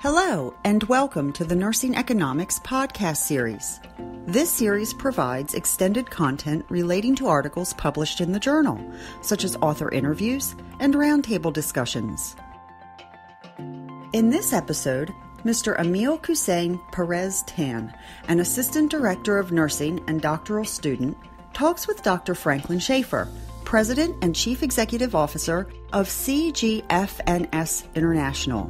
Hello, and welcome to the Nursing Economics podcast series. This series provides extended content relating to articles published in the journal, such as author interviews and roundtable discussions. In this episode, Mr. Amil Kusain Perez Tan, an Assistant Director of Nursing and doctoral student, talks with Dr. Franklin Schaeffer, President and Chief Executive Officer of CGFNS International,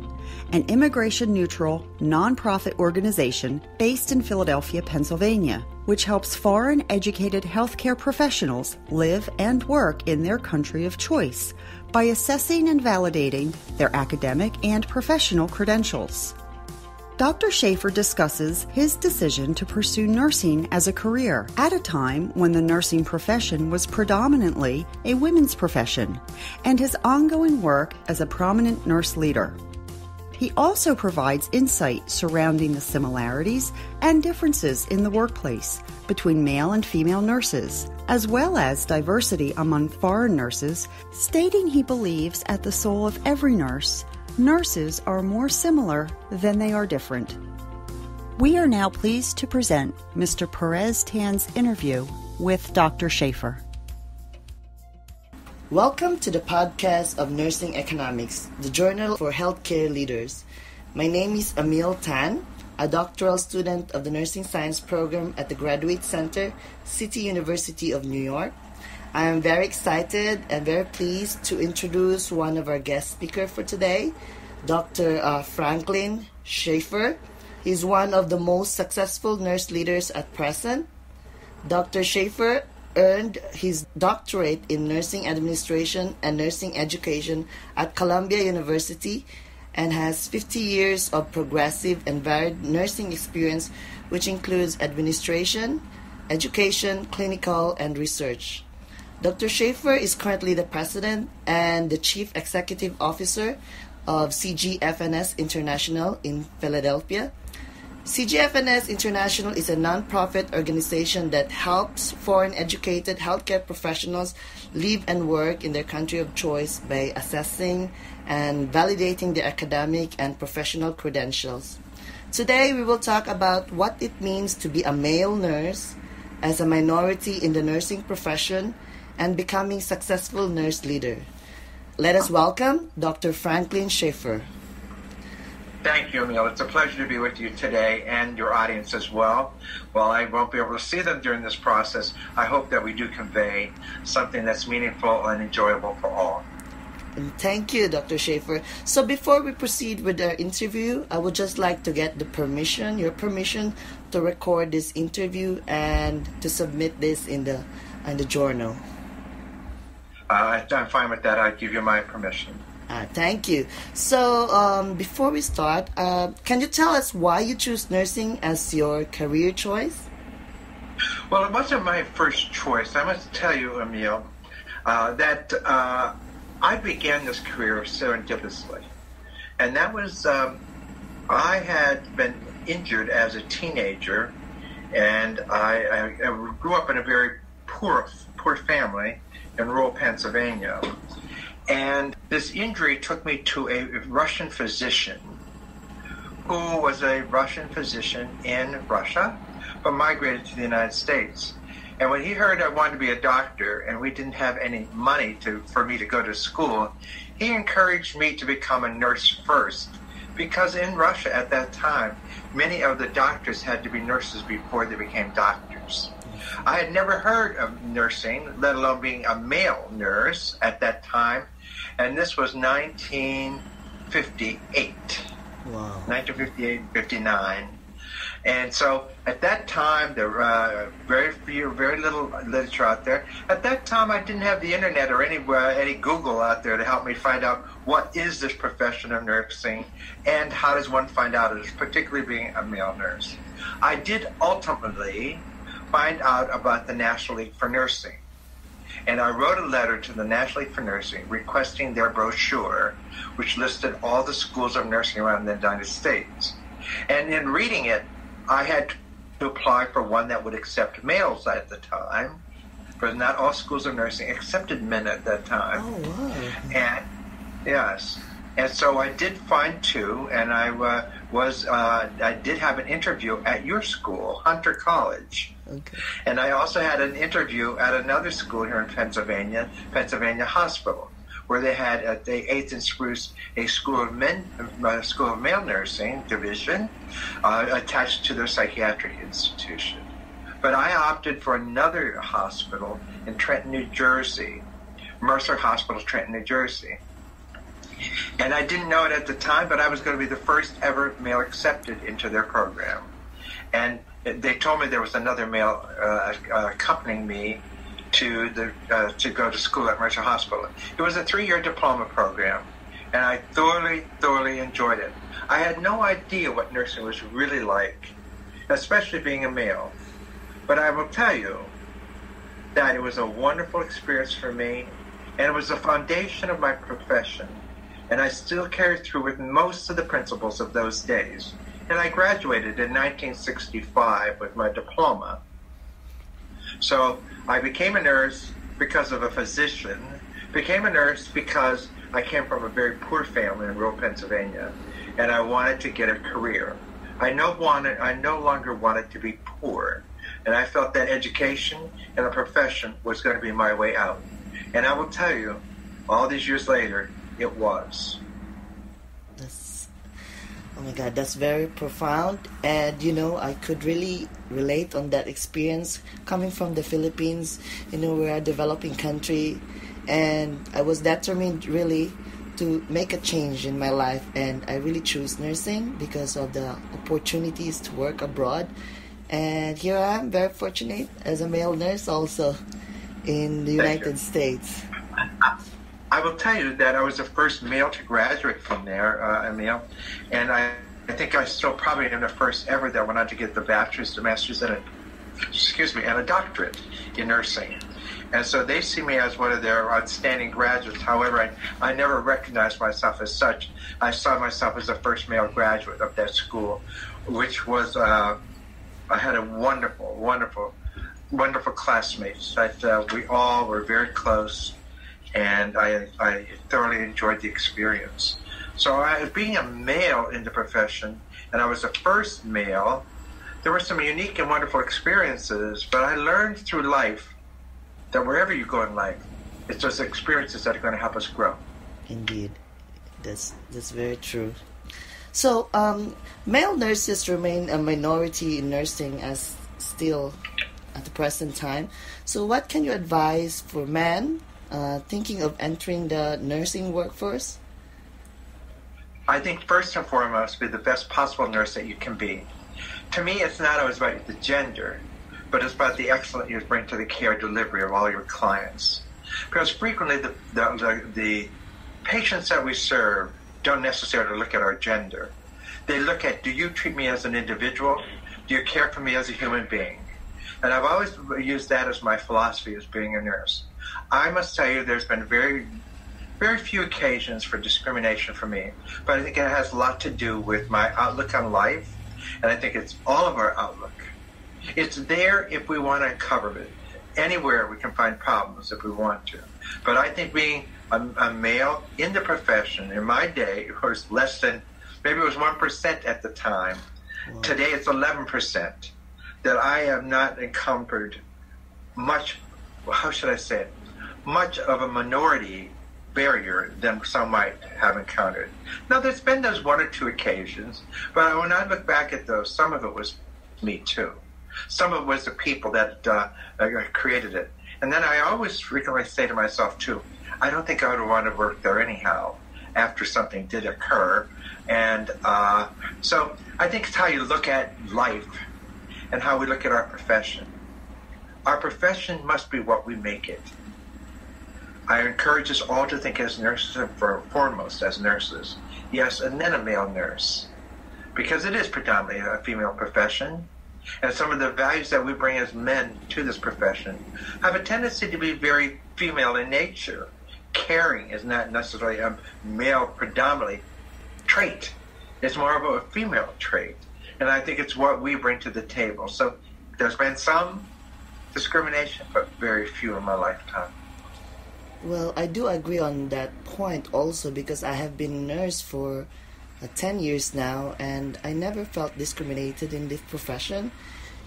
an immigration-neutral, nonprofit organization based in Philadelphia, Pennsylvania, which helps foreign-educated healthcare professionals live and work in their country of choice by assessing and validating their academic and professional credentials. Dr. Schaeffer discusses his decision to pursue nursing as a career at a time when the nursing profession was predominantly a women's profession, and his ongoing work as a prominent nurse leader. He also provides insight surrounding the similarities and differences in the workplace between male and female nurses, as well as diversity among foreign nurses, stating he believes at the soul of every nurse, nurses are more similar than they are different. We are now pleased to present Mr. Perez Tan's interview with Dr. Schaeffer. Welcome to the podcast of Nursing Economics, the journal for healthcare leaders. My name is Amil Tan, a doctoral student of the Nursing Science program at the Graduate Center, City University of New York. I am very excited and very pleased to introduce one of our guest speakers for today, Dr. Franklin Schaeffer. He's one of the most successful nurse leaders at present. Dr. Schaeffer earned his doctorate in nursing administration and nursing education at Columbia University and has 50 years of progressive and varied nursing experience, which includes administration, education, clinical, and research. Dr. Schaeffer is currently the president and the chief executive officer of CGFNS International in Philadelphia. CGFNS International is a nonprofit organization that helps foreign-educated healthcare professionals live and work in their country of choice by assessing and validating their academic and professional credentials. Today, we will talk about what it means to be a male nurse as a minority in the nursing profession and becoming a successful nurse leader. Let us welcome Dr. Franklin Schaeffer. Thank you, Amil. It's a pleasure to be with you today and your audience as well. While I won't be able to see them during this process, I hope that we do convey something that's meaningful and enjoyable for all. And thank you, Dr. Schaeffer. So before we proceed with our interview, I would just like to get your permission to record this interview and to submit this in the journal. I'm fine with that. I give you my permission. Thank you. So before we start, can you tell us why you choose nursing as your career choice? Well, it wasn't my first choice. I must tell you, Amil, that I began this career serendipitously. And that was, I had been injured as a teenager, and I grew up in a very poor family in rural Pennsylvania. And this injury took me to a Russian physician who was a Russian physician in Russia, but migrated to the United States. And when he heard I wanted to be a doctor and we didn't have any money for me to go to school, he encouraged me to become a nurse first, because in Russia at that time, many of the doctors had to be nurses before they became doctors. I had never heard of nursing, let alone being a male nurse at that time, and this was 1958. Wow. 1958, 59. And so at that time, there were very little literature out there. At that time, I didn't have the internet or any Google out there to help me find out what is this profession of nursing and how does one find out it is, particularly being a male nurse. I did ultimately find out about the National League for Nursing. And I wrote a letter to the National League for Nursing requesting their brochure, which listed all the schools of nursing around the United States. And in reading it, I had to apply for one that would accept males at the time, because not all schools of nursing accepted men at that time. Oh, wow. And yes. And so I did find two, and I did have an interview at your school, Hunter College. Okay. And I also had an interview at another school here in Pennsylvania Hospital, where they had at the 8th and Spruce a school of male nursing division attached to their psychiatric institution. But I opted for another hospital in Trenton, New Jersey, Mercer Hospital, Trenton, New Jersey. And I didn't know it at the time, but I was going to be the first ever male accepted into their program. And they told me there was another male accompanying me to go to school at Mercer Hospital. It was a 3-year diploma program, and I thoroughly enjoyed it. I had no idea what nursing was really like, especially being a male. But I will tell you that it was a wonderful experience for me, and it was the foundation of my profession. And I still carry through with most of the principles of those days. And I graduated in 1965 with my diploma. So I became a nurse because of a physician, became a nurse because I came from a very poor family in rural Pennsylvania, and I wanted to get a career. I no longer wanted to be poor, and I felt that education and a profession was going to be my way out. And I will tell you, all these years later, it was. Oh my God, that's very profound. And, I could really relate on that experience coming from the Philippines. We're a developing country. And I was determined really to make a change in my life. And I really chose nursing because of the opportunities to work abroad. And here I am, very fortunate as a male nurse also in the United States. I will tell you that I was the first male to graduate from there, Amil, and I think I still probably am the first ever that went on to get the bachelor's, the master's, and a doctorate in nursing. And so they see me as one of their outstanding graduates. However, I never recognized myself as such. I saw myself as the first male graduate of that school, which was, I had a wonderful classmates that we all were very close. And I thoroughly enjoyed the experience. So being a male in the profession, and I was the first male, there were some unique and wonderful experiences, but I learned through life that wherever you go in life, it's those experiences that are going to help us grow. Indeed. That's very true. So, male nurses remain a minority in nursing as still at the present time. So what can you advise for men thinking of entering the nursing workforce? I think first and foremost, be the best possible nurse that you can be. To me, it's not always about the gender, but it's about the excellence you bring to the care delivery of all your clients. Because frequently the patients that we serve don't necessarily look at our gender. They look at, do you treat me as an individual? Do you care for me as a human being? And I've always used that as my philosophy as being a nurse. I must tell you, there's been very, very few occasions for discrimination for me, but I think it has a lot to do with my outlook on life, and I think it's all of our outlook. It's there if we want to uncover it. Anywhere we can find problems if we want to. But I think being a male in the profession, in my day, it was less than, maybe it was 1% at the time. Wow. Today it's 11%. That I have not encountered much, how should I say it, much of a minority barrier than some might have encountered. Now, there's been those one or two occasions, but when I look back at those, some of it was me too. Some of it was the people that created it. And then I always frequently say to myself too, I don't think I would want to work there anyhow after something did occur. And so I think it's how you look at life and how we look at our profession. Our profession must be what we make it. I encourage us all to think as nurses, and foremost as nurses. Yes, and then a male nurse. Because it is predominantly a female profession. And some of the values that we bring as men to this profession have a tendency to be very female in nature. Caring is not necessarily a male predominantly trait. It's more of a female trait. And I think it's what we bring to the table. So there's been some discrimination, but very few in my lifetime. Well, I do agree on that point also because I have been a nurse for 10 years now and I never felt discriminated in this profession.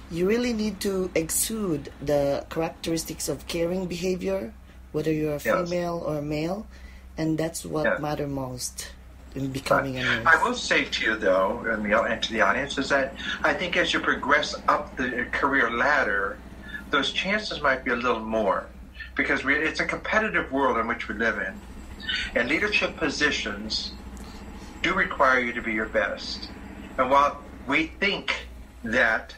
You really need to exude the characteristics of caring behavior, whether you're a female or a male, and that's what matters most in becoming a nurse. I will say to you, though, Emil, and to the audience, is that I think as you progress up the career ladder, those chances might be a little more, because it's a competitive world in which we live in. And leadership positions do require you to be your best. And while we think that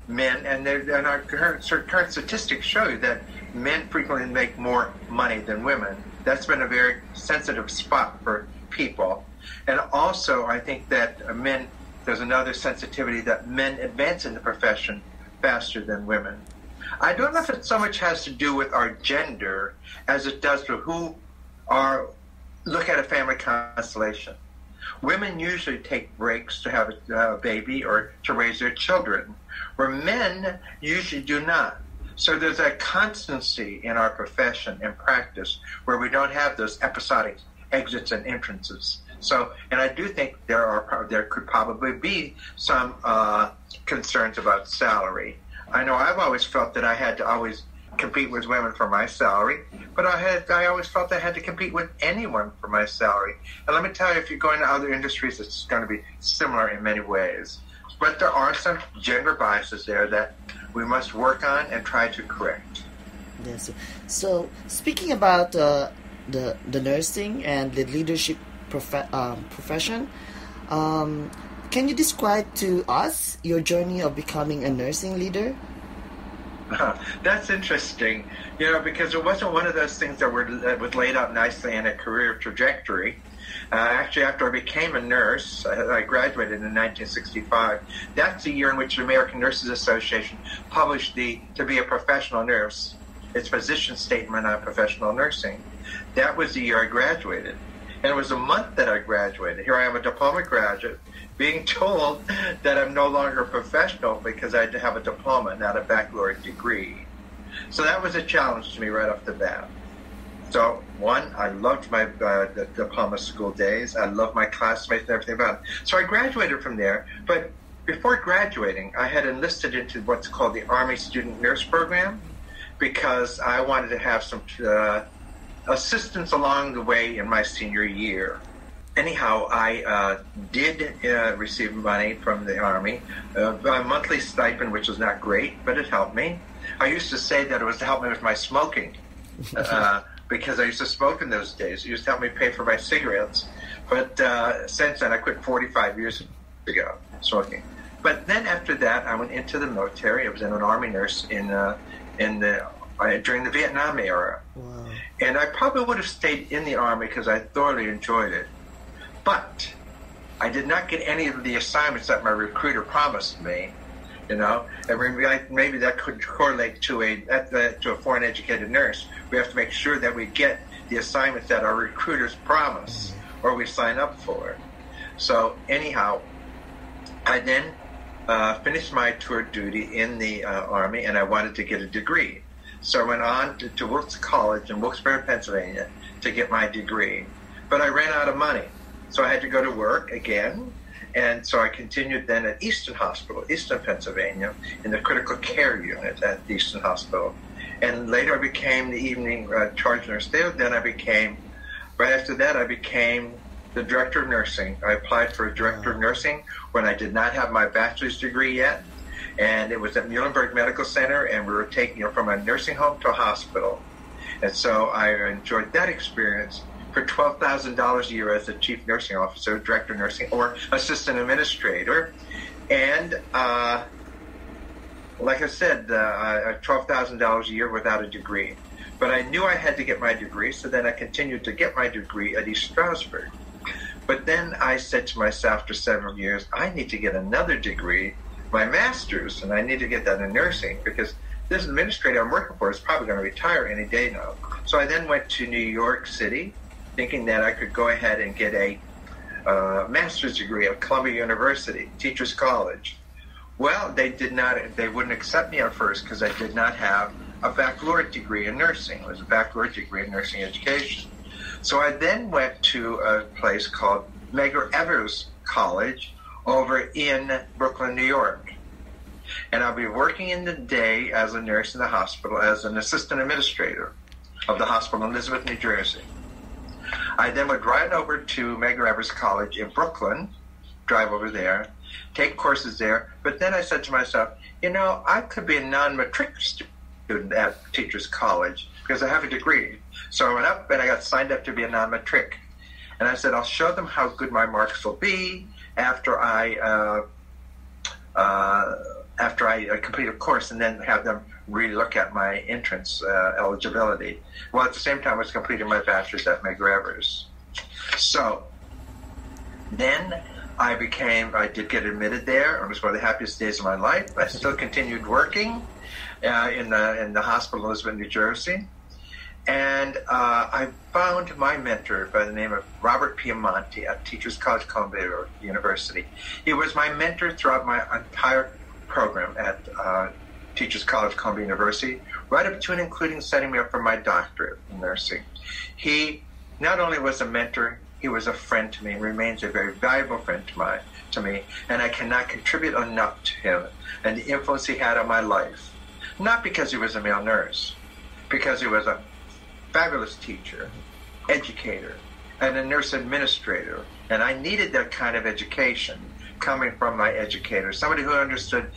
men, and our current statistics show you that men frequently make more money than women, that's been a very sensitive spot for people. And also, I think that there's another sensitivity that men advance in the profession faster than women. I don't know if it so much has to do with our gender as it does with look at a family constellation. Women usually take breaks to have a baby or to raise their children, where men usually do not. So there's a constancy in our profession and practice where we don't have those episodic exits and entrances. So, and I do think there could probably be some concerns about salary. I know I've always felt that I had to always compete with women for my salary, but I always felt I had to compete with anyone for my salary. And let me tell you, if you go into other industries, it's going to be similar in many ways. But there are some gender biases there that we must work on and try to correct. Yes. So speaking about the nursing and the leadership profession, can you describe to us your journey of becoming a nursing leader? That's interesting, because it wasn't one of those things that was laid out nicely in a career trajectory. Actually, after I became a nurse, I graduated in 1965. That's the year in which the American Nurses Association published To Be a Professional Nurse, its position statement on professional nursing. That was the year I graduated. And it was a month that I graduated. Here I am, a diploma graduate, being told that I'm no longer a professional because I have a diploma, not a baccalaureate degree. So that was a challenge to me right off the bat. So, one, I loved my diploma school days. I loved my classmates and everything about it. So I graduated from there. But before graduating, I had enlisted into what's called the Army Student Nurse Program because I wanted to have some assistance along the way in my senior year. Anyhow, I did receive money from the Army, a monthly stipend, which was not great, but it helped me. I used to say that it was to help me with my smoking, because I used to smoke in those days. It used to help me pay for my cigarettes. But since then, I quit 45 years ago, smoking. But then after that, I went into the military. I was an Army nurse during the Vietnam era. Wow. And I probably would have stayed in the Army because I thoroughly enjoyed it. But I did not get any of the assignments that my recruiter promised me, and maybe that could correlate to a foreign educated nurse. We have to make sure that we get the assignments that our recruiters promise or we sign up for. So anyhow, I then finished my tour duty in the Army, and I wanted to get a degree. So I went on to Wilkes College in Wilkes-Barre, Pennsylvania, to get my degree. But I ran out of money. So I had to go to work again, and so I continued then at Easton Hospital, Easton, Pennsylvania, in the critical care unit at Easton Hospital. And later I became the evening charge nurse there. Then right after that, I became the director of nursing. I applied for a director of nursing when I did not have my bachelor's degree yet, and it was at Muhlenberg Medical Center, and we were taking from a nursing home to a hospital. And so I enjoyed that experience. For $12,000 a year as a chief nursing officer, director of nursing, or assistant administrator. And like I said, $12,000 a year without a degree. But I knew I had to get my degree, so then I continued to get my degree at East Stroudsburg. But then I said to myself after several years, I need to get another degree, my master's, and I need to get that in nursing because this administrator I'm working for is probably going to retire any day now. So I then went to New York City, thinking that I could go ahead and get a master's degree at Columbia University, Teachers College. Well, they wouldn't accept me at first because I did not have a baccalaureate degree in nursing. It was a baccalaureate degree in nursing education. So I then went to a place called Medgar Evers College over in Brooklyn, New York. And I'll be working in the day as a nurse in the hospital as an assistant administrator of the hospital in Elizabeth, New Jersey. I then would ride over to Medgar Evers College in Brooklyn, drive over there, take courses there. But then I said to myself, I could be a non-matric student at Teachers College because I have a degree. So I went up and I got signed up to be a non-matric. And I said, I'll show them how good my marks will be after I complete a course, and then have them re-look at my entrance eligibility. Well, at the same time, I was completing my bachelor's at Medgar Evers. So then I did get admitted there. It was one of the happiest days of my life. I still continued working in the hospital in Elizabeth, New Jersey. And I found my mentor by the name of Robert Piemonte at Teachers College, Columbia University. He was my mentor throughout my entire program at Teachers College, Columbia University, right up to and including setting me up for my doctorate in nursing. He not only was a mentor, he was a friend to me, and remains a very valuable friend to me, and I cannot contribute enough to him and the influence he had on my life. Not because he was a male nurse, because he was a fabulous teacher, educator, and a nurse administrator, and I needed that kind of education coming from my educator, somebody who understood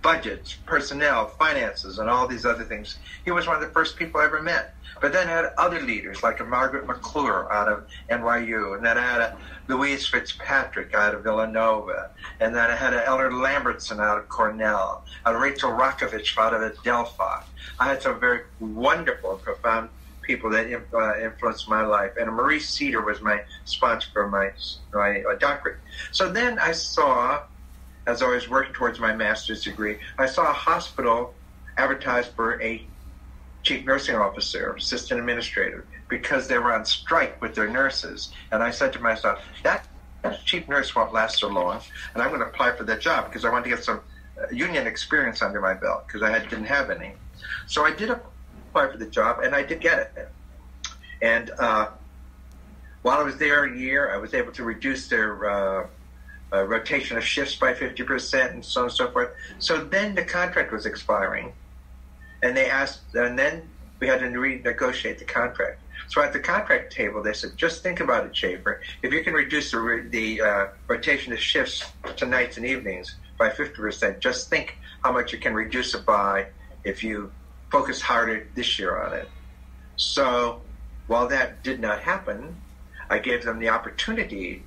budgets, personnel, finances, and all these other things. He was one of the first people I ever met. But then I had other leaders like a Margaret McClure out of NYU, and then I had a Louise Fitzpatrick out of Villanova, and then I had a Eleanor Lambertson out of Cornell, a Rachel Rakovich out of Adelphi. I had some very wonderful and profound people that influenced my life. And Marie Cedar was my sponsor for my doctorate. So then I saw, as I was working towards my master's degree, I saw a hospital advertise for a chief nursing officer, assistant administrator, because they were on strike with their nurses. And I said to myself, that chief nurse won't last so long, and I'm going to apply for that job because I want to get some union experience under my belt because I didn't have any. So I did apply for the job, and I did get it. And while I was there a year, I was able to reduce their rotation of shifts by 50% and so on and so forth. So then the contract was expiring, and they asked, and then we had to renegotiate the contract. So at the contract table, they said, just think about it, Schaeffer. If you can reduce the rotation of shifts to nights and evenings by 50%, just think how much you can reduce it by if you focus harder this year on it. So while that did not happen, I gave them the opportunity,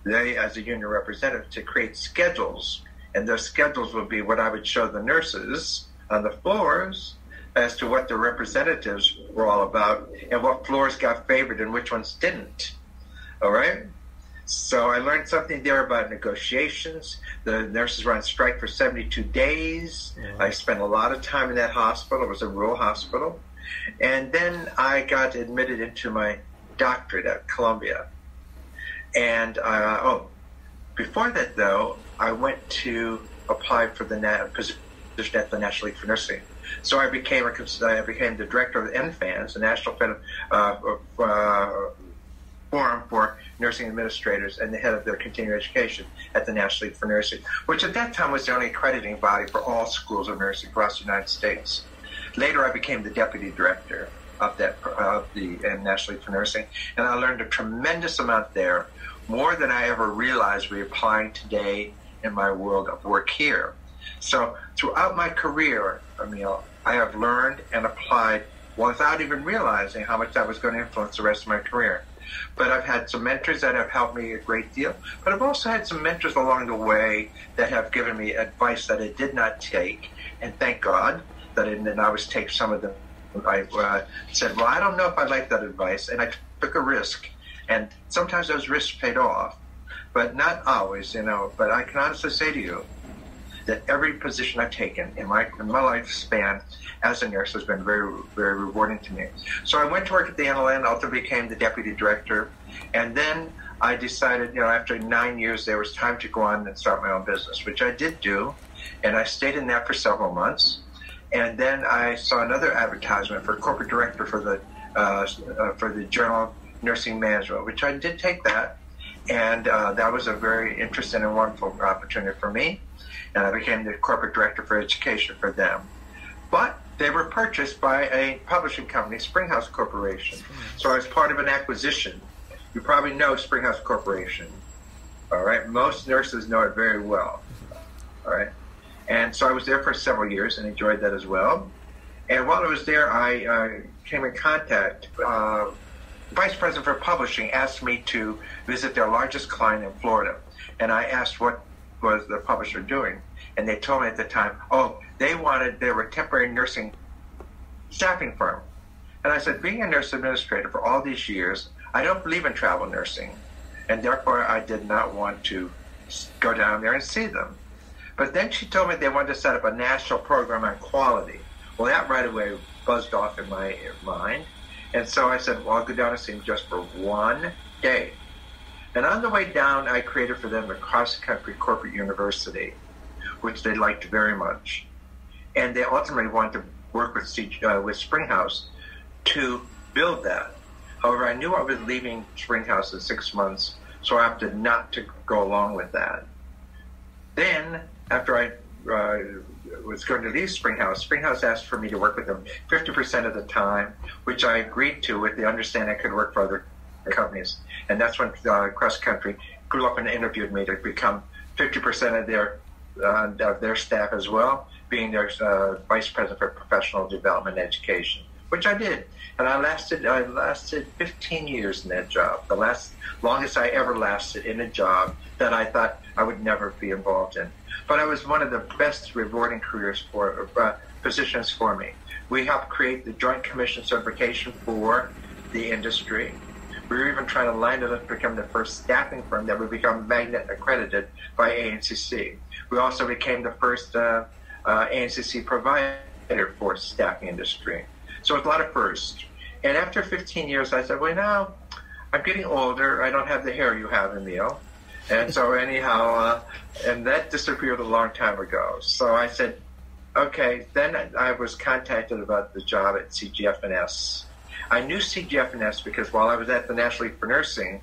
they as a union representative, to create schedules. And those schedules would be what I would show the nurses on the floors as to what the representatives were all about and what floors got favored and which ones didn't. All right? So I learned something there about negotiations. The nurses were on strike for 72 days. I spent a lot of time in that hospital. It was a rural hospital. And then I got admitted into my doctorate at Columbia. And, before that, though, I went to apply for the position at the National League for Nursing. So I became the director of the NFANS, the National Forum for Nursing Administrators, and the head of their continuing education at the National League for Nursing, which at that time was the only accrediting body for all schools of nursing across the United States. Later, I became the deputy director of the National League for Nursing, and I learned a tremendous amount there, more than I ever realized we're applying today in my world of work here. So throughout my career, Amil, I have learned and applied without even realizing how much that was going to influence the rest of my career. But I've had some mentors that have helped me a great deal, but I've also had some mentors along the way that have given me advice that I did not take, and thank God that I didn't always take some of them. I said, well, I don't know if I like that advice, and I took a risk. And sometimes those risks paid off, but not always, But I can honestly say to you that every position I've taken in my lifespan as a nurse has been very, very rewarding to me. So I went to work at the NLN, ultimately became the deputy director, and then I decided, after 9 years, there was time to go on and start my own business, which I did do, and I stayed in that for several months. And then I saw another advertisement for corporate director for the journal Nursing Management, which I did take that. And that was a very interesting and wonderful opportunity for me. And I became the corporate director for education for them. But they were purchased by a publishing company, Springhouse Corporation. So I was part of an acquisition. You probably know Springhouse Corporation. All right. Most nurses know it very well. All right. And so I was there for several years and enjoyed that as well. And while I was there, I came in contact. Vice President for Publishing asked me to visit their largest client in Florida. And I asked what was the publisher doing. And they told me at the time, they were a temporary nursing staffing firm. And I said, being a nurse administrator for all these years, I don't believe in travel nursing. And therefore, I did not want to go down there and see them. But then she told me they wanted to set up a national program on quality. Well, that right away buzzed off in my mind. And so I said, well, I'll go down and see them just for one day. And on the way down, I created for them a cross-country corporate university, which they liked very much. And they ultimately wanted to work with Springhouse to build that. However, I knew I was leaving Springhouse in 6 months, so I opted not to go along with that. Then, after I was going to leave Springhouse asked for me to work with them 50% of the time, which I agreed to with the understanding I could work for other companies. And that's when Cross Country grew up and interviewed me to become 50% of their staff as well, being their vice president for professional development and education, which I did. And I lasted 15 years in that job, the longest I ever lasted in a job that I thought I would never be involved in. But it was one of the best rewarding positions for me. We helped create the Joint Commission certification for the industry. We were even trying to line it up to become the first staffing firm that would become magnet accredited by ANCC. We also became the first ANCC provider for staffing industry. So it's a lot of firsts. And after 15 years, I said, well, now I'm getting older. I don't have the hair you have, Emil. And so anyhow, and that disappeared a long time ago. So I said, okay, then I was contacted about the job at CGFNS. I knew CGFNS because while I was at the National League for Nursing,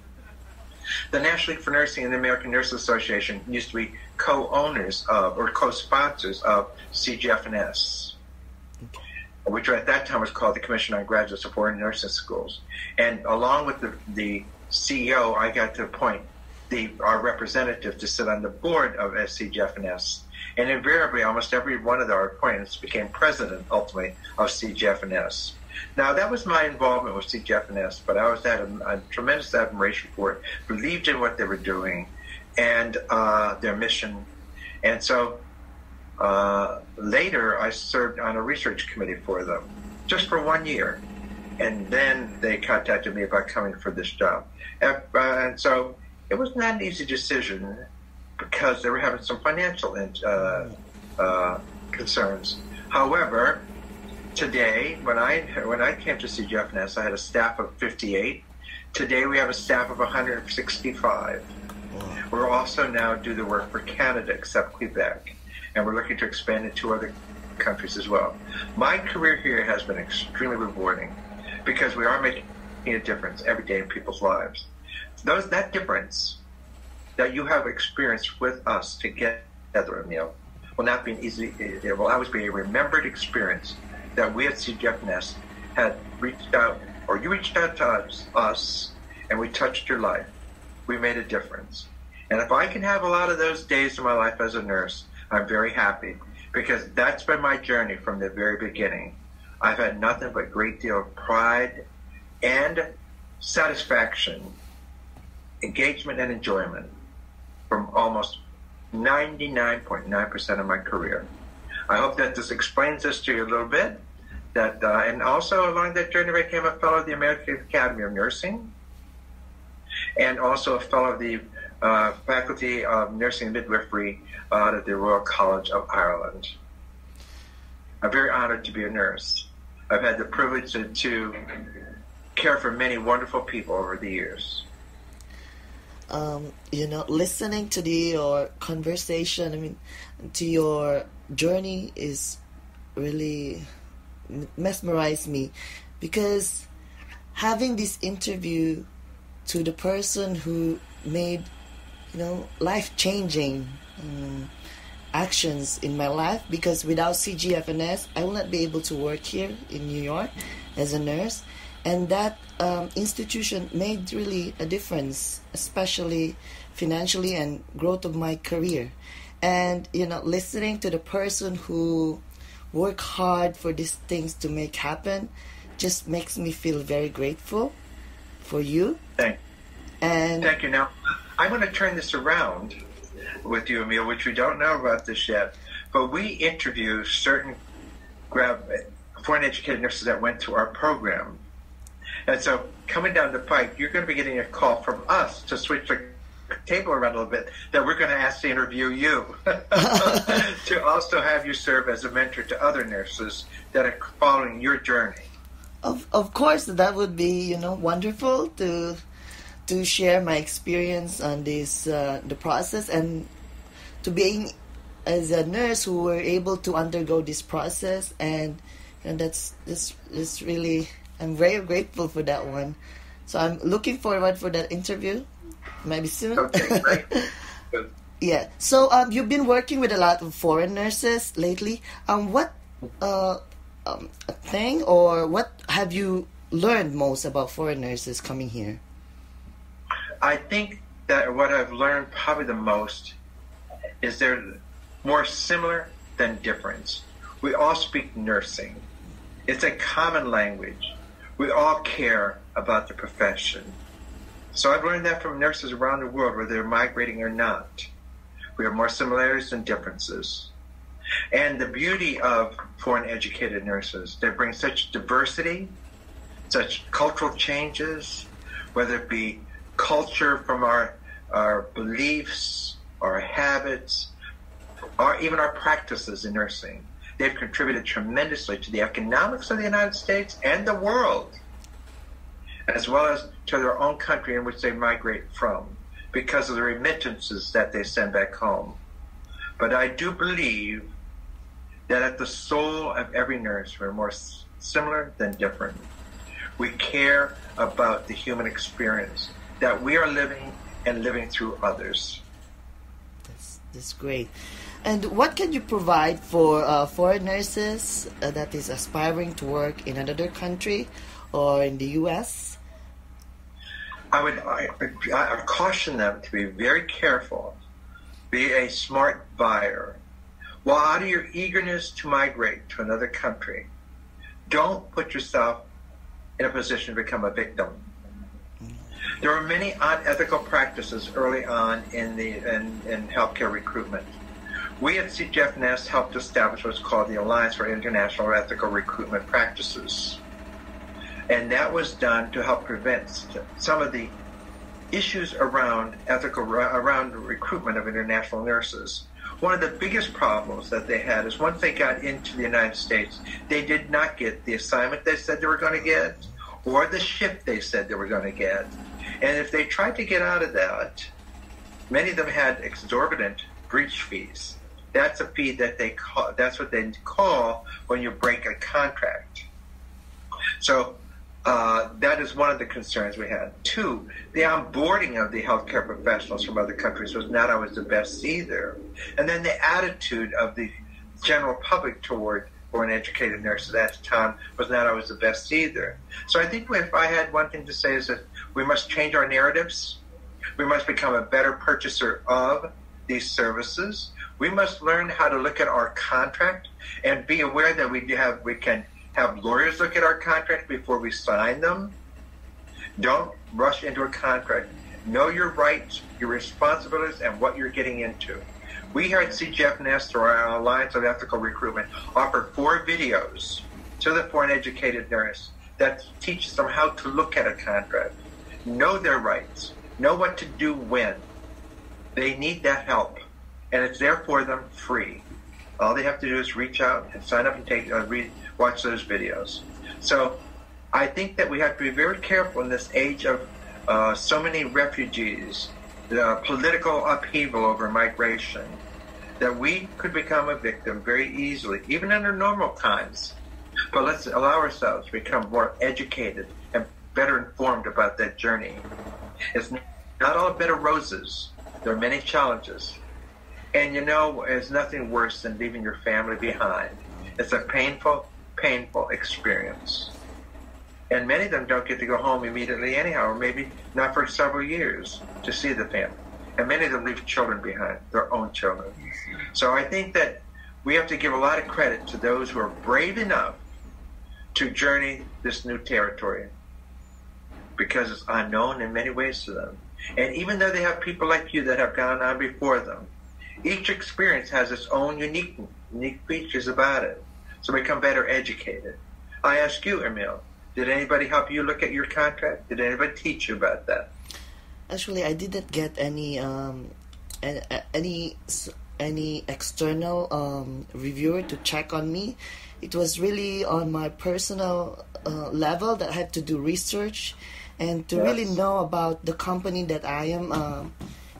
the National League for Nursing and the American Nurses Association used to be co-owners of or co-sponsors of CGFNS, which at that time was called the Commission on Graduate Support in Nursing Schools. And along with the CEO, I got to appoint our representative to sit on the board of CGFNS. And invariably, almost every one of our appointments became president, ultimately, of CGFNS. Now, that was my involvement with CGFNS, but I always had a tremendous admiration for it, believed in what they were doing and their mission. And so later, I served on a research committee for them, just for 1 year. And then they contacted me about coming for this job. And so it was not an easy decision because they were having some financial concerns. However, today, when I came to CGFNS, I had a staff of 58. Today, we have a staff of 165. We're also now do the work for Canada, except Quebec, and we're looking to expand into other countries as well. My career here has been extremely rewarding because we are making a difference every day in people's lives. That difference that you have experienced with us together, Emil, will not be an easy. It will always be a remembered experience that we at CGFNS had reached out, or you reached out to us, and we touched your life. We made a difference. And if I can have a lot of those days in my life as a nurse, I'm very happy because that's been my journey from the very beginning. I've had nothing but a great deal of pride and satisfaction, engagement and enjoyment from almost 99.9% of my career. I hope that this explains this to you a little bit. And also along that journey, I became a fellow of the American Academy of Nursing and also a fellow of the Faculty of Nursing and Midwifery at the Royal College of Ireland. I'm very honored to be a nurse. I've had the privilege to care for many wonderful people over the years. Listening to your conversation, to your journey is really mesmerized me, because having this interview to the person who made, life-changing actions in my life, because without CGFNS, I will not be able to work here in New York as a nurse. And that institution made really a difference, especially financially and growth of my career. And, listening to the person who worked hard for these things to make happen just makes me feel very grateful for you. Thank you. Now, I'm going to turn this around with you, Amil, which we don't know about this yet, but we interview certain foreign educated nurses that went through our program. And so coming down the pike, you're going to be getting a call from us to switch the table around a little bit, that we're going to ask to interview you to also have you serve as a mentor to other nurses that are following your journey. Of course, that would be, wonderful to share my experience on this the process, and to being as a nurse who were able to undergo this process, and that's really, I'm very grateful for that one. So I'm looking forward for that interview, maybe soon. Okay, great. Yeah. So you've been working with a lot of foreign nurses lately. What thing, or what have you learned most about foreign nurses coming here? I think that what I've learned probably the most is they're more similar than different. We all speak nursing. It's a common language. We all care about the profession. So I've learned that from nurses around the world, whether they're migrating or not. We have more similarities than differences. And the beauty of foreign educated nurses, they bring such diversity, such cultural changes, whether it be culture from our beliefs, our habits, or even our practices in nursing. They've contributed tremendously to the economics of the United States and the world, as well as to their own country in which they migrate from, because of the remittances that they send back home. But I do believe that at the soul of every nurse, we're more similar than different. We care about the human experience that we are living and living through others. That's great. And what can you provide for foreign nurses that is aspiring to work in another country or in the U.S.? I caution them to be very careful, be a smart buyer. While out of your eagerness to migrate to another country, don't put yourself in a position to become a victim. There are many unethical practices early on in healthcare recruitment. We at CGFNS helped establish what's called the Alliance for International Ethical Recruitment Practices. And that was done to help prevent some of the issues around around recruitment of international nurses. One of the biggest problems that they had is once they got into the United States, they did not get the assignment they said they were going to get or the shift they said they were going to get. And if they tried to get out of that, many of them had exorbitant breach fees. That's a fee that that's what they call when you break a contract. So that is one of the concerns we had. Two, the onboarding of the healthcare professionals from other countries was not always the best either. And then the attitude of the general public toward foreign educated nurses at the time was not always the best either. So I think if I had one thing to say is that we must change our narratives. We must become a better purchaser of these services. We must learn how to look at our contract and be aware that we can have lawyers look at our contract before we sign them. Don't rush into a contract. Know your rights, your responsibilities, and what you're getting into. We here at CGFNS, through our Alliance of Ethical Recruitment, offer 4 videos to the foreign educated nurse that teaches them how to look at a contract, know their rights, know what to do when. They need that help, and it's there for them free. All they have to do is reach out and sign up and watch those videos. So I think that we have to be very careful in this age of so many refugees, the political upheaval over migration, that we could become a victim very easily, even under normal times. But let's allow ourselves to become more educated and better informed about that journey. It's not all a bed of roses. There are many challenges. And there's nothing worse than leaving your family behind. It's a painful, painful experience. And many of them don't get to go home immediately anyhow, or maybe not for several years to see the family. And many of them leave children behind, their own children. So I think that we have to give a lot of credit to those who are brave enough to journey this new territory, because it's unknown in many ways to them. And even though they have people like you that have gone on before them, each experience has its own unique features about it. So become better educated. I ask you, Amil, did anybody help you look at your contract? Did anybody teach you about that? Actually, I didn't get any external reviewer to check on me. It was really on my personal level that I had to do research and to really know about the company that I am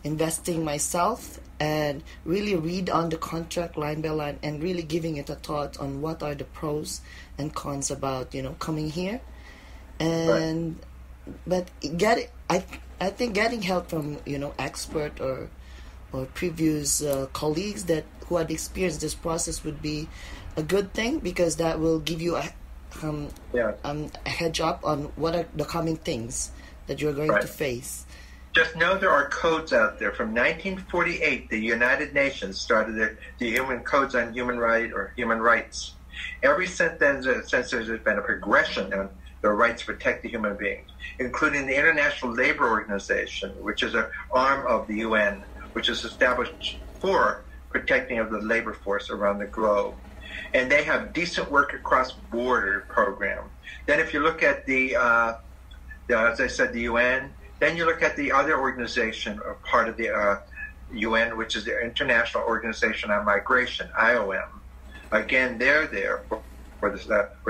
investing myself, and really read on the contract line by line and really giving it a thought on what are the pros and cons about coming here. And but I think getting help from expert or previous colleagues who had experienced this process would be a good thing, because that will give you a heads up on what are the coming things that you're going to face. Just know there are codes out there. From 1948, the United Nations started the Human Codes on Human Rights. Ever since then, there's been a progression in the rights to protect the human being, including the International Labor Organization, which is an arm of the UN, which is established for protecting of the labor force around the globe. And they have decent work across border program. Then if you look at as I said, the UN, then you look at the other organization, or part of the UN, which is the International Organization on Migration, IOM. Again, they're there for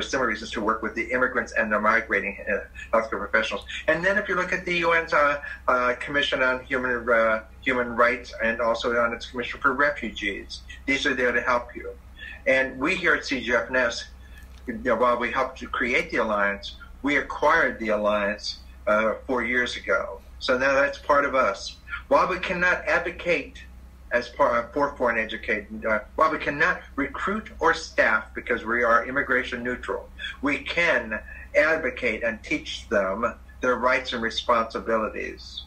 similar reasons, to work with the immigrants and the migrating healthcare professionals. And then if you look at the UN's Commission on Human Rights, and also on its Commission for Refugees, these are there to help you. And we here at CGFNS, while we helped to create the Alliance, we acquired the Alliance 4 years ago. So now that's part of us. While we cannot advocate for foreign education, while we cannot recruit or staff because we are immigration neutral, we can advocate and teach them their rights and responsibilities.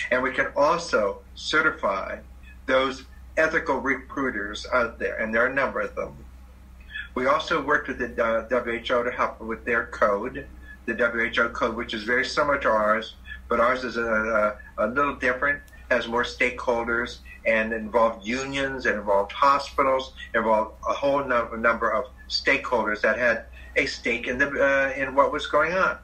And we can also certify those ethical recruiters out there, and there are a number of them. We also worked with the WHO to help with their code, the WHO code, which is very similar to ours, but ours is a little different, has more stakeholders, and involved unions, and involved hospitals, involved a whole number of stakeholders that had a stake in what was going on.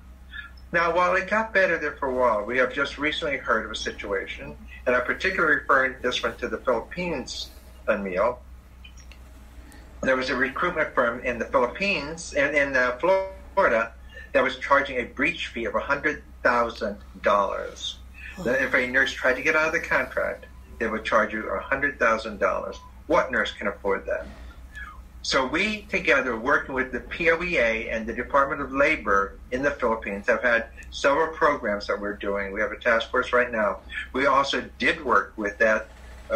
Now, while it got better there for a while, we have just recently heard of a situation, and I'm particularly referring this one to the Philippines, Amil. There was a recruitment firm in the Philippines and in Florida that was charging a breach fee of $100,000. If a nurse tried to get out of the contract, they would charge you $100,000. What nurse can afford that? So we, together, working with the POEA and the Department of Labor in the Philippines, have had several programs that we're doing. We have a task force right now. We also did work with that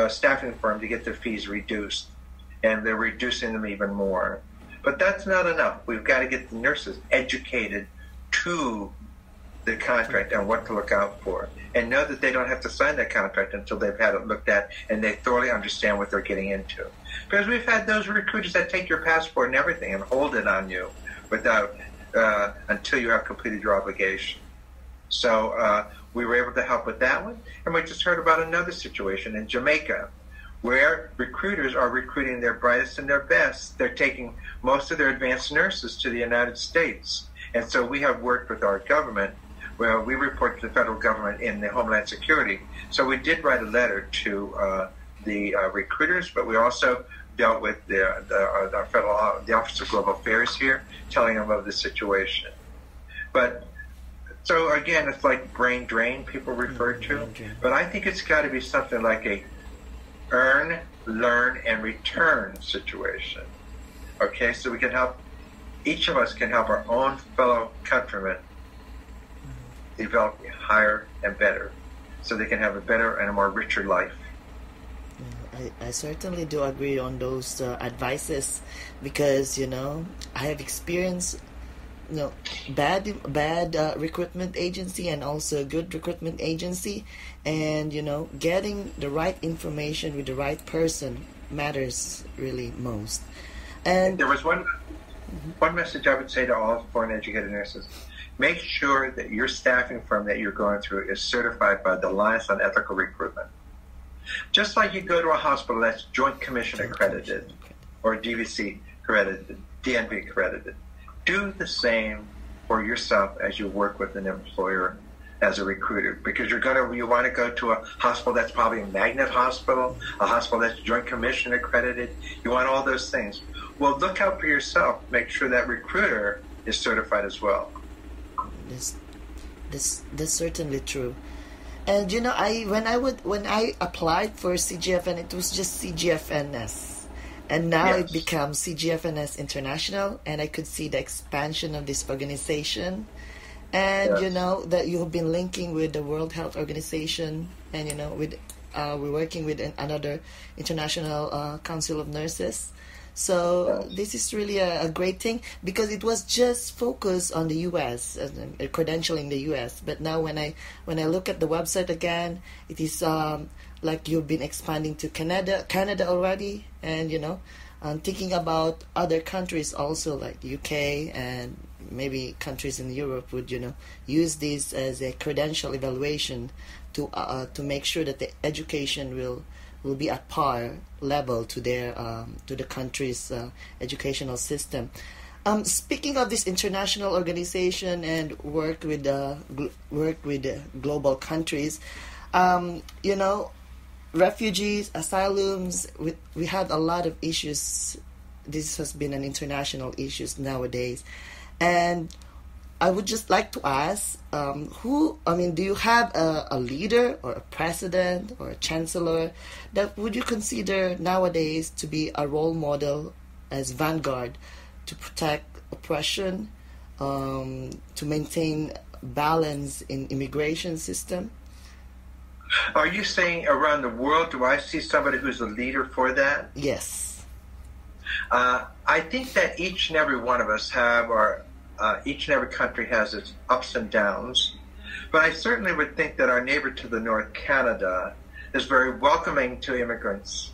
staffing firm to get their fees reduced, and they're reducing them even more. But that's not enough. We've got to get the nurses educated to the contract and what to look out for, and know that they don't have to sign that contract until they've had it looked at and they thoroughly understand what they're getting into. Because we've had those recruiters that take your passport and everything and hold it on you without until you have completed your obligation. So we were able to help with that one. And we just heard about another situation in Jamaica, where recruiters are recruiting their brightest and their best. They're taking most of their advanced nurses to the United States. And so we have worked with our government. Well, we report to the federal government in the Homeland Security. So we did write a letter to the recruiters, but we also dealt with the Office of Global Affairs here, telling them of the situation. But so again, it's like brain drain people refer to, but I think it's got to be something like a earn, learn, and return situation. Okay, so we can help, each of us can help our own fellow countrymen develop higher and better so they can have a better and a more richer life. I certainly do agree on those advices because, I have experienced, bad recruitment agency and also good recruitment agency, and, getting the right information with the right person matters really most. And there was one message I would say to all foreign educated nurses. Make sure that your staffing firm that you're going through is certified by the Alliance on Ethical Recruitment. Just like you go to a hospital that's Joint Commission accredited or DVC accredited, DNV accredited, do the same for yourself as you work with an employer as a recruiter, because you want to go to a hospital that's probably a magnet hospital, a hospital that's Joint Commission accredited. You want all those things. Well, look out for yourself. Make sure that recruiter is certified as well. That's certainly true. And when I applied for CGFN, it was just CGFNS, and now it becomes CGFNS International, and I could see the expansion of this organization, and that you have been linking with the World Health Organization, and we're working with another international council of nurses. So this is really a great thing, because it was just focused on the U.S. Credentialing the U.S. But now when I look at the website again, it is like you've been expanding to Canada already, and I'm thinking about other countries also, like UK and maybe countries in Europe would use this as a credential evaluation to make sure that the education will be at par level to their to the country's educational system. Speaking of this international organization and work with global countries, refugees, asylums, we have a lot of issues. This has been an international issue nowadays, and I would just like to ask, do you have a leader or a president or a chancellor that would you consider nowadays to be a role model as vanguard to protect oppression, to maintain balance in immigration system? Are you saying around the world, do I see somebody who's a leader for that? Yes. I think that each and every one of us have each and every country has its ups and downs, but I certainly would think that our neighbor to the north, Canada, is very welcoming to immigrants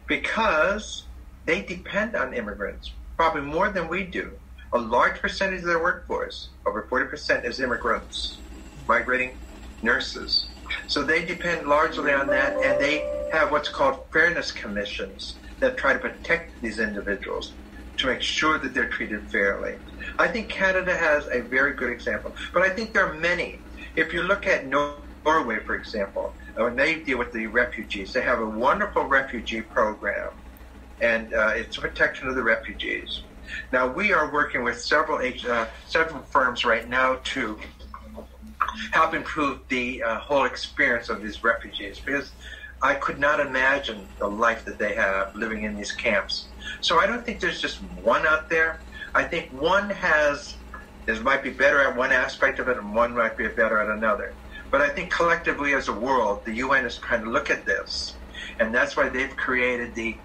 because they depend on immigrants, probably more than we do. A large percentage of their workforce, over 40%, is immigrants, migrating nurses. So they depend largely on that, and they have what's called fairness commissions that try to protect these individuals to make sure that they're treated fairly. I think Canada has a very good example, but I think there are many. If you look at Norway, for example, when they deal with the refugees, they have a wonderful refugee program, and it's a protection of the refugees. Now, we are working with several firms right now to help improve the whole experience of these refugees, because I could not imagine the life that they have living in these camps. So I don't think there's just one out there. I think one might be better at one aspect of it, and one might be better at another. But I think collectively as a world, the UN is trying to look at this, and that's why they've created the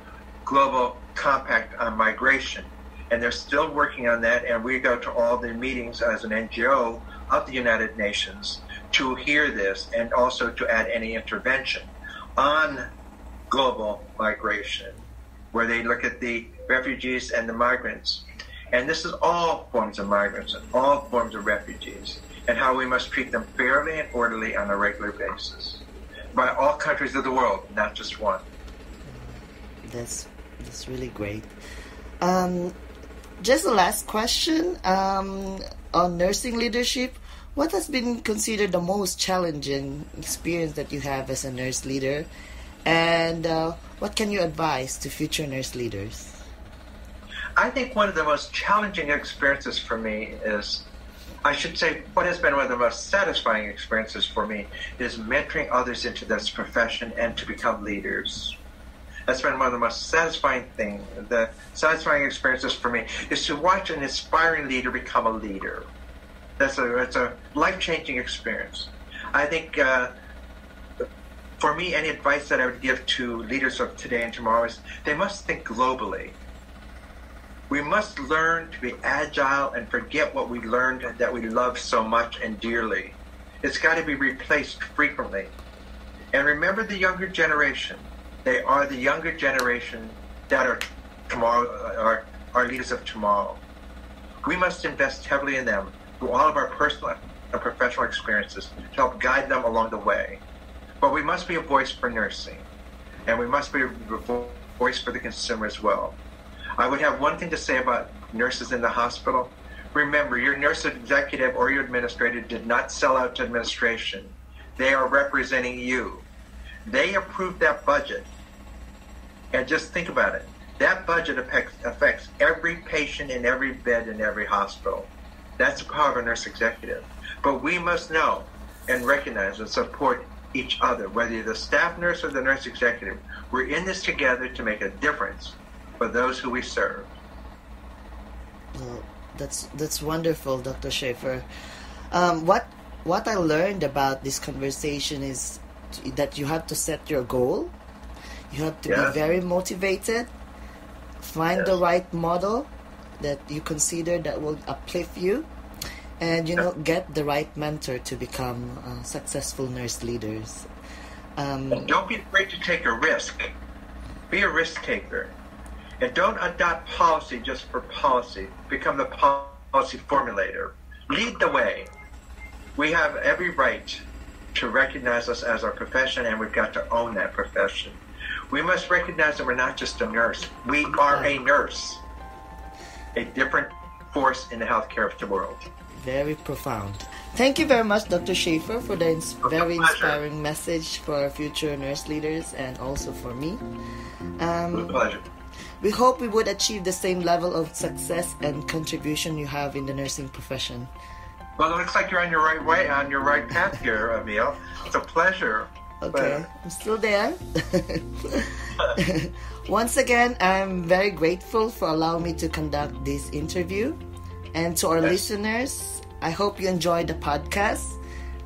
Global Compact on Migration, and they're still working on that, and we go to all the meetings as an NGO of the United Nations to hear this and also to add any intervention on global migration, where they look at the refugees and the migrants. And this is all forms of migrants and all forms of refugees, and how we must treat them fairly and orderly on a regular basis by all countries of the world, not just one. That's really great. Just a last question on nursing leadership. What has been considered the most challenging experience that you have as a nurse leader, and what can you advise to future nurse leaders? I think one of the most challenging experiences for me is, I should say, what has been one of the most satisfying experiences for me is mentoring others into this profession and to become leaders. That's been one of the most satisfying things, the satisfying experiences for me, is to watch an inspiring leader become a leader. It's a life-changing experience. I think, for me, any advice that I would give to leaders of today and tomorrow is they must think globally. We must learn to be agile and forget what we learned that we love so much and dearly. It's got to be replaced frequently. And remember the younger generation. They are the younger generation that are tomorrow, are leaders of tomorrow. We must invest heavily in them through all of our personal and professional experiences to help guide them along the way. But we must be a voice for nursing, and we must be a voice for the consumer as well. I would have one thing to say about nurses in the hospital. Remember, your nurse executive or your administrator did not sell out to administration. They are representing you. They approved that budget. And just think about it. That budget affects every patient in every bed in every hospital. That's the power of a nurse executive. But we must know and recognize and support each other, whether you're the staff nurse or the nurse executive. We're in this together to make a difference for those who we serve. Well, that's wonderful, Dr. Schaeffer. What I learned about this conversation is that you have to set your goal. You have to be very motivated. Find the right model that you consider that will uplift you, and get the right mentor to become successful nurse leaders. And don't be afraid to take a risk. Be a risk taker. And don't adopt policy just for policy. Become the policy formulator. Lead the way. We have every right to recognize us as our profession, and we've got to own that profession. We must recognize that we're not just a nurse. We are a nurse. A different force in the healthcare of the world. Very profound. Thank you very much, Dr. Schaeffer, for the very inspiring message for our future nurse leaders and also for me. With pleasure. We hope we would achieve the same level of success and contribution you have in the nursing profession. Well, it looks like you're on your right way, on your right path here, Amil. It's a pleasure. Okay, I'm still there. Once again, I'm very grateful for allowing me to conduct this interview. And to our listeners, I hope you enjoyed the podcast.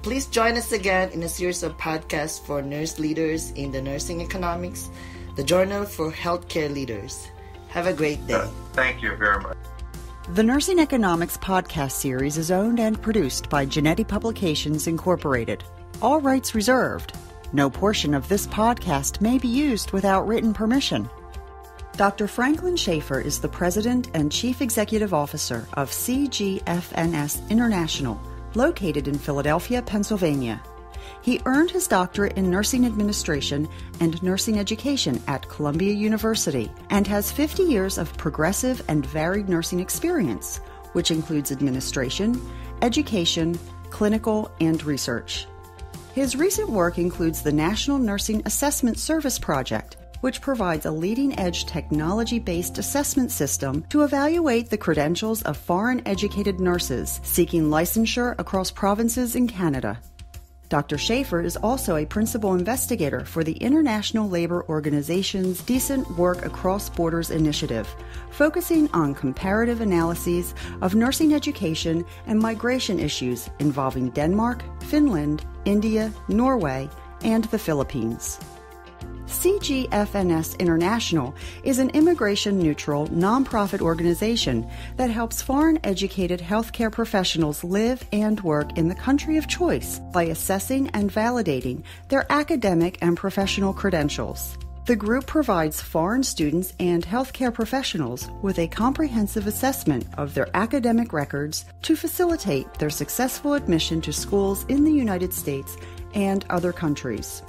Please join us again in a series of podcasts for nurse leaders in the Nursing Economics, the Journal for Healthcare Leaders. Have a great day. Thank you very much. The Nursing Economics podcast series is owned and produced by Genetti Publications Incorporated. All rights reserved. No portion of this podcast may be used without written permission. Dr. Franklin Schaeffer is the President and Chief Executive Officer of CGFNS International, located in Philadelphia, Pennsylvania. He earned his doctorate in nursing administration and nursing education at Columbia University and has 50 years of progressive and varied nursing experience, which includes administration, education, clinical, and research. His recent work includes the National Nursing Assessment Service Project, which provides a leading-edge technology-based assessment system to evaluate the credentials of foreign-educated nurses seeking licensure across provinces in Canada. Dr. Schaeffer is also a principal investigator for the International Labor Organization's Decent Work Across Borders initiative, focusing on comparative analyses of nursing education and migration issues involving Denmark, Finland, India, Norway, and the Philippines. CGFNS International is an immigration-neutral, nonprofit organization that helps foreign-educated healthcare professionals live and work in the country of choice by assessing and validating their academic and professional credentials. The group provides foreign students and healthcare professionals with a comprehensive assessment of their academic records to facilitate their successful admission to schools in the United States and other countries.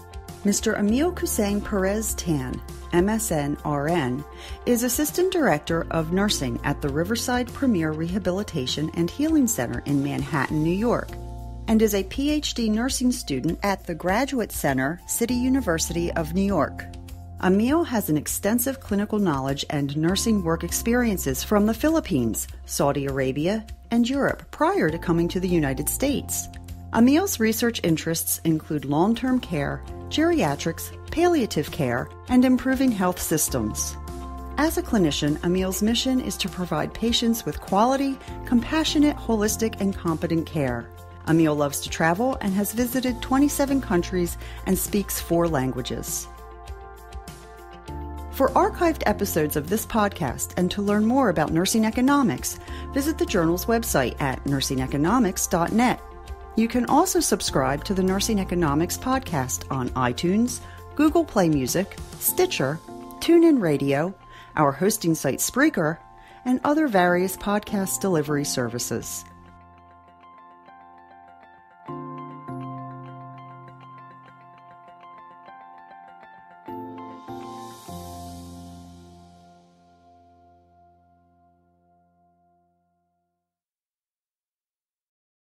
Mr. Amil Kusain Perez Tan, MSN RN, is Assistant Director of Nursing at the Riverside Premier Rehabilitation and Healing Center in Manhattan, New York, and is a PhD nursing student at the Graduate Center, City University of New York. Amil has an extensive clinical knowledge and nursing work experiences from the Philippines, Saudi Arabia, and Europe prior to coming to the United States. Amil's research interests include long-term care, geriatrics, palliative care, and improving health systems. As a clinician, Amil's mission is to provide patients with quality, compassionate, holistic, and competent care. Amil loves to travel and has visited 27 countries and speaks 4 languages. For archived episodes of this podcast and to learn more about nursing economics, visit the journal's website at nursingeconomics.net. You can also subscribe to the Nursing Economics podcast on iTunes, Google Play Music, Stitcher, TuneIn Radio, our hosting site Spreaker, and other various podcast delivery services.